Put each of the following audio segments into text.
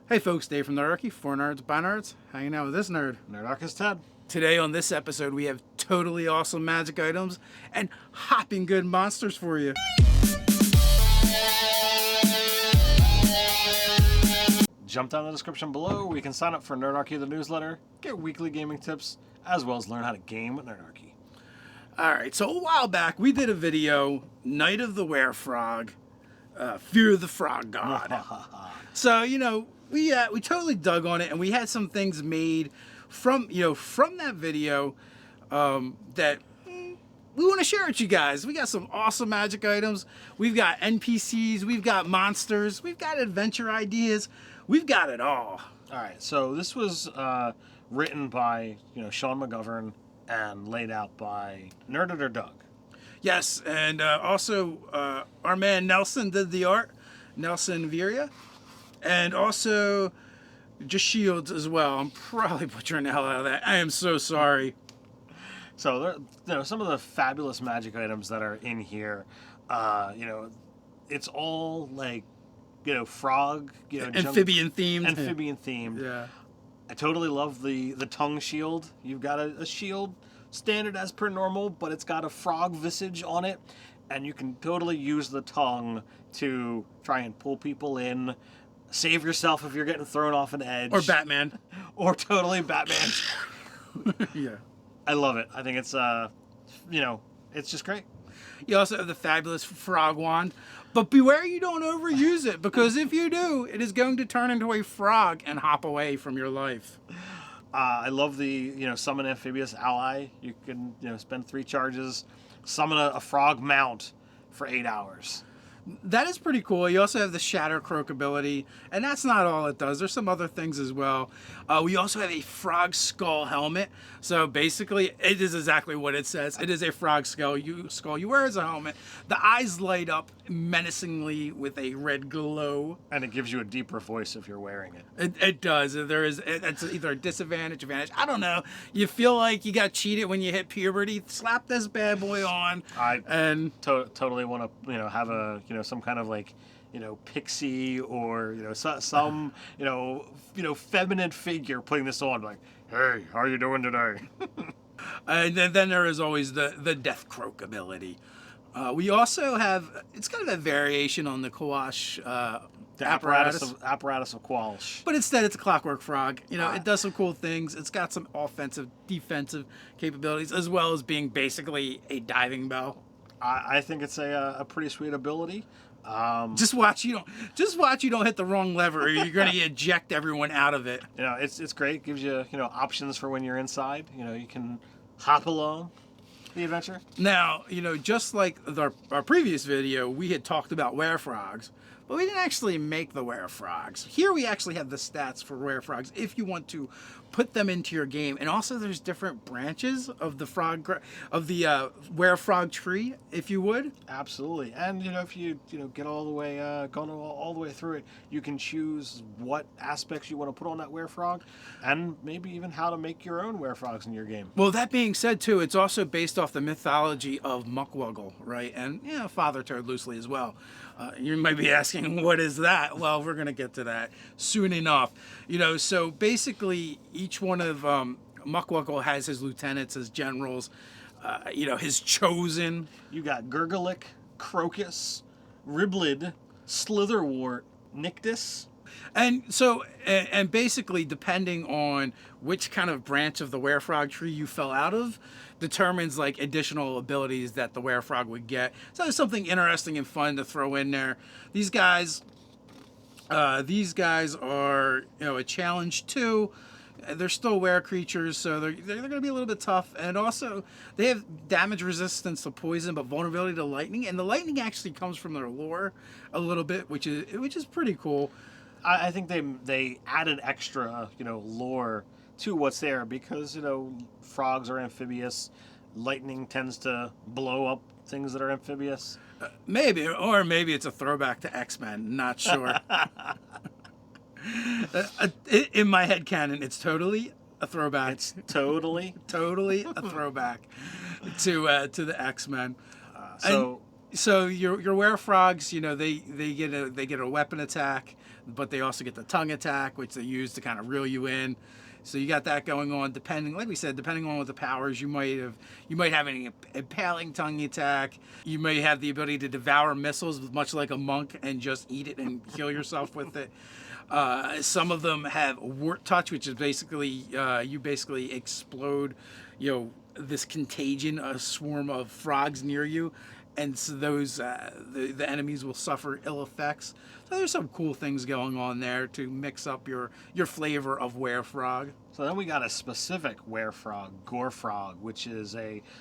Hey folks, Dave from Nerdarchy, for nerds, by nerds, hanging out with this nerd. Nerdarchy's Ted. Today on this episode, we have totally awesome magic items and hopping good monsters for you. Jump down in the description below where you can sign up for Nerdarchy the newsletter, get weekly gaming tips, as well as learn how to game with Nerdarchy. Alright, so a while back, we did a video, Night of the Werefrog, Fear of the Frog God. So, we totally dug on it, and we had some things made from that video that we want to share with you guys. We got some awesome magic items. We've got NPCs, we've got monsters, we've got adventure ideas. We've got it all. All right, so this was written by Sean McGovern and laid out by Nerdator Doug. Yes, and also our man Nelson did the art, Nelson Viria, and also just Shields as well. I'm probably butchering the hell out of that. I am so sorry. So some of the fabulous magic items that are in here, it's all like frog, amphibian themed. Amphibian themed. Yeah. I totally love the tongue shield. You've got a shield standard as per normal, but it's got a frog visage on it, and you can totally use the tongue to try and pull people in, save yourself if you're getting thrown off an edge. Or Batman. Or totally Batman. Yeah. I love it. I think it's it's just great. You also have the fabulous frog wand, but beware you don't overuse it, because if you do, it is going to turn into a frog and hop away from your life. I love the summon amphibious ally. You can spend 3 charges, summon a frog mount for 8 hours. That is pretty cool. You also have the Shatter Croak ability, and that's not all it does. There's some other things as well. We also have a frog skull helmet. So basically, it is exactly what it says. It is a frog skull you wear as a helmet. The eyes light up menacingly with a red glow. And it gives you a deeper voice if you're wearing it. It does. It's either a disadvantage, advantage. I don't know. You feel like you got cheated when you hit puberty. Slap this bad boy on. I totally want to have a some kind of pixie or some feminine figure putting this on, like, hey, how are you doing today? And then there is always the Death Croak ability. We also have, it's kind of a variation on the Quash the apparatus of Qualsh. But instead it's a clockwork frog. It does some cool things. It's got some offensive, defensive capabilities, as well as being basically a diving bell. I think it's a pretty sweet ability. Just watch you don't hit the wrong lever, or you're going to eject everyone out of it. It's great. It gives you options for when you're inside. You can hop along the adventure. Now, just like our previous video, we had talked about werefrogs, but we didn't actually make the werefrogs. Here we actually have the stats for werefrogs if you want to put them into your game. And also there's different branches of the werefrog tree, if you would. Absolutely. And if you get all the way going all the way through it, you can choose what aspects you want to put on that werefrog, and maybe even how to make your own werefrogs in your game. Well, that being said too, it's also based off the mythology of Waggle, right? And Father Toad loosely as well. You might be asking, what is that? Well, we're going to get to that soon enough. So basically, each one of Waggle has his lieutenants, his generals, his chosen. You got Gurgalick, Crocus, Riblid, Slitherwort, Nictus. And so, and basically, depending on which kind of branch of the werefrog tree you fell out of, determines additional abilities that the werefrog would get. So there's something interesting and fun to throw in there. These guys are a challenge too. They're still were creatures, so they're going to be a little bit tough. And also, they have damage resistance to poison, but vulnerability to lightning. And the lightning actually comes from their lore a little bit, which is pretty cool. I think they added extra, lore to what's there because, frogs are amphibious. Lightning tends to blow up things that are amphibious. Maybe it's a throwback to X-Men. Not sure. In my head canon, it's totally a throwback. It's totally a throwback to the X-Men. So So your werefrogs, they get a weapon attack. but they also get the tongue attack, which they use to kind of reel you in. So you got that going on. Depending, like we said, depending on what the powers, you might have an impaling tongue attack. You may have the ability to devour missiles, much like a monk, and just eat it and heal yourself with it. Some of them have wart touch, which is basically you basically explode, this contagion, a swarm of frogs near you, and so those the enemies will suffer ill effects. So there's some cool things going on there to mix up your flavor of werefrog. So then we got a specific werefrog, Gorefrog, which is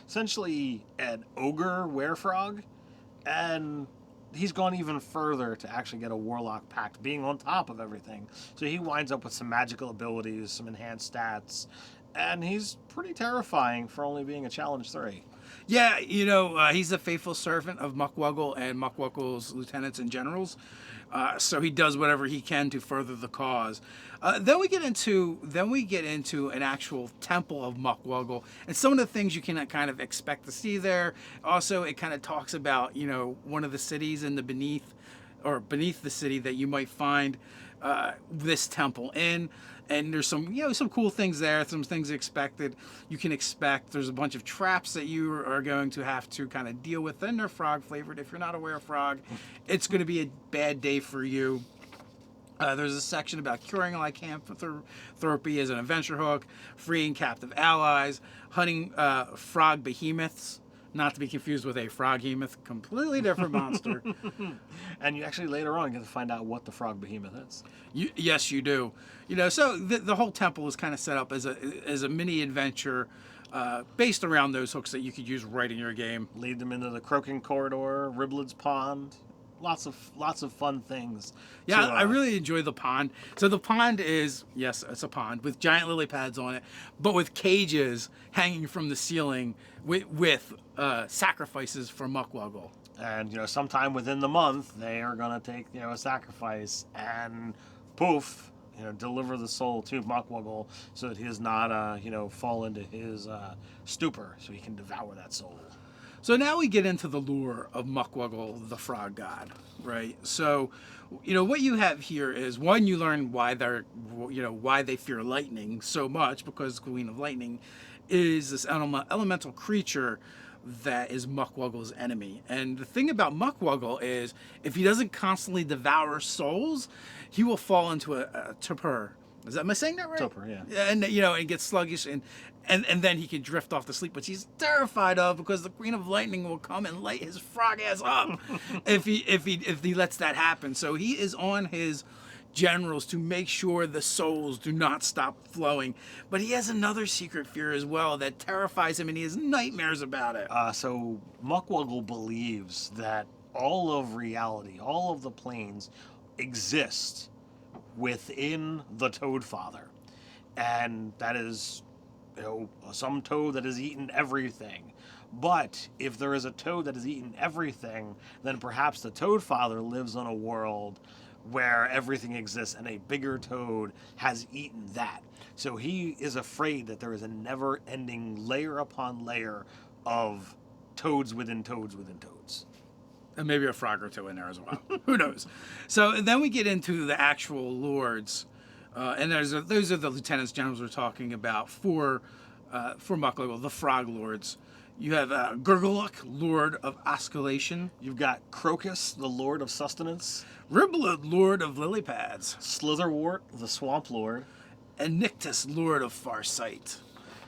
essentially an ogre werefrog, and he's gone even further to actually get a warlock pact, being on top of everything. So he winds up with some magical abilities, some enhanced stats, and he's pretty terrifying for only being a challenge 3. Yeah, he's a faithful servant of Waggle and Waggle's lieutenants and generals. So he does whatever he can to further the cause. Then we get into an actual temple of Waggle, and some of the things you can kind of expect to see there. Also, it kind of talks about one of the cities in the beneath the city that you might find this temple in. And there's some cool things there, some things you can expect. There's a bunch of traps that you are going to have to kind of deal with. And they're frog flavored. If you're not aware of frog, it's going to be a bad day for you. There's a section about curing lycanthropy as an adventure hook, freeing captive allies, hunting frog behemoths. Not to be confused with a froghemoth, completely different monster. And you actually later on get to find out what the frog behemoth is. Yes, you do. So the whole temple is kind of set up as a mini adventure based around those hooks that you could use right in your game. Lead them into the Croaking Corridor, Ribled's Pond. Lots of fun things. Yeah, I really enjoy the pond. So the pond is, yes, it's a pond with giant lily pads on it, but with cages hanging from the ceiling with sacrifices for Waggle. And sometime within the month they are gonna take a sacrifice and poof, deliver the soul to Waggle so that he does not fall into his stupor, so he can devour that soul. So now we get into the lore of Waggle, the frog god, right? So, what you have here is, one, you learn why they fear lightning so much, because Queen of Lightning is this elemental creature that is Waggle's enemy. And the thing about Waggle is, if he doesn't constantly devour souls, he will fall into a torpor. Am I saying that right? Torpor, yeah. And and get sluggish, and then he can drift off to sleep, which he's terrified of, because the Queen of Lightning will come and light his frog ass up if he lets that happen. So he is on his generals to make sure the souls do not stop flowing. But he has another secret fear as well that terrifies him, and he has nightmares about it. So Waggle believes that all of reality, all of the planes, exist within the Toad Father, and that is some toad that has eaten everything. But if there is a toad that has eaten everything, then perhaps the Toad Father lives on a world where everything exists and a bigger toad has eaten that. So he is afraid that there is a never-ending layer upon layer of toads within toads within toads. And maybe a frog or two in there as well. Who knows? So then we get into the actual lords. And those are the lieutenants generals we're talking about for Waggle, the frog lords. You have Gurgluk, Lord of Osculation. You've got Crocus, the Lord of Sustenance. Riblet, Lord of Lily Pads. Slitherwort, the Swamp Lord. And Nictus, Lord of Farsight.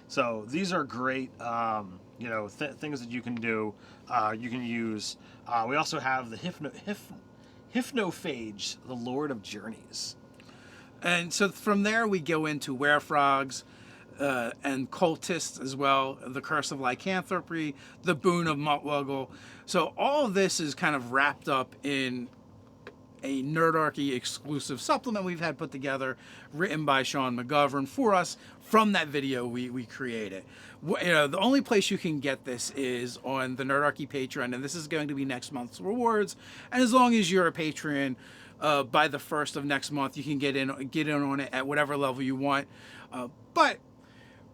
So these are great, things that you can do. You can use. We also have the Hypnophage, the Lord of Journeys. And so from there we go into werefrogs and cultists as well, the Curse of Lycanthropy, the Boon of Waggle. So all of this is kind of wrapped up in a Nerdarchy exclusive supplement we've had put together, written by Sean McGovern for us from that video we created. The only place you can get this is on the Nerdarchy Patreon, and this is going to be next month's rewards. And as long as you're a Patreon, by the 1st of next month, you can get in on it at whatever level you want. But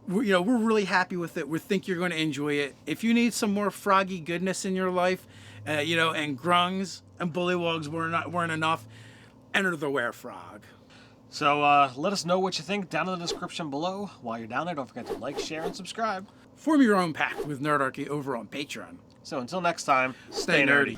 we're really happy with it. We think you're going to enjoy it. If you need some more froggy goodness in your life, and grungs and bullywogs weren't enough, enter the werefrog. So let us know what you think down in the description below. While you're down there, don't forget to like, share, and subscribe. Form your own pack with Nerdarchy over on Patreon. So until next time, Stay nerdy.